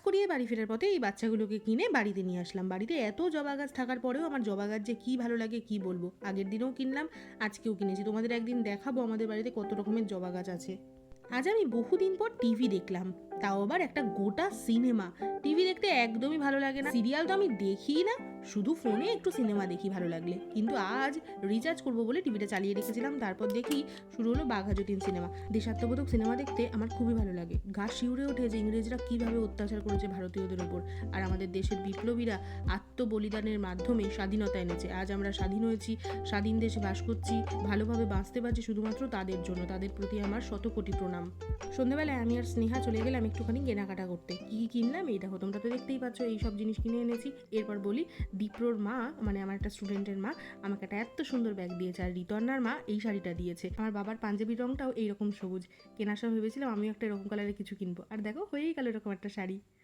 করিয়ে বাড়ি ফেরার পথে এই বাচ্চাগুলোকে কিনে বাড়িতে নিয়ে আসলাম। বাড়িতে এত জবা গাছ থাকার পরেও আমার জবা গাছ যে কী ভালো লাগে কী বলবো। আগের দিনেও কিনলাম, আজকেও কিনেছি। তোমাদের একদিন দেখাবো আমাদের বাড়িতে কত রকমের জবা গাছ আছে। আজ আমি বহুদিন পর টিভি দেখলাম, তাও আবার একটা গোটা সিনেমা। টিভি দেখতে একদমই ভালো লাগে না, সিরিয়াল তো আমি দেখিই না, শুধু ফোনে একটু সিনেমা দেখি ভালো লাগলে। কিন্তু আজ রিচার্জ করবো বলে টিভিটা চালিয়ে রেখেছিলাম, তারপর দেখি শুরু হলো বাঘা যতীন সিনেমা। দেশাত্মবোধক সিনেমা দেখতে আমার খুবই ভালো লাগে। গা শিউরে ওঠে যে ইংরেজরা কীভাবে অত্যাচার করেছে ভারতীয়দের ওপর, আর আমাদের দেশের বিপ্লবীরা আত্মবলিদানের মাধ্যমে স্বাধীনতা এনেছে। আজ আমরা স্বাধীন হয়েছি, স্বাধীন দেশে বাস করছি, ভালোভাবে বাঁচতে পারছি শুধুমাত্র তাদের জন্য। তাদের প্রতি আমার শত কোটি প্রণাম। সন্ধ্যাবেলায় আমি আর স্নেহা চলে গেলাম একটুখানি কেনাকাটা করতে। কী কী কিনলাম এই দেখো, তোমরা তো দেখতেই পাচ্ছ এই সব জিনিস কিনে এনেছি। এরপর বলি, দীপ্রর মা মানে আমার একটা স্টুডেন্টের মা আমাকে একটা এত সুন্দর ব্যাগ দিয়েছে, আর ঋতর্ণার মা এই শাড়িটা দিয়েছে। আমার বাবার পাঞ্জাবির রঙটাও এইরকম সবুজ। কেনার সময় ভেবেছিলাম আমিও একটা এরকম কালারের কিছু কিনবো, আর দেখো হয়েই গেল এরকম একটা শাড়ি।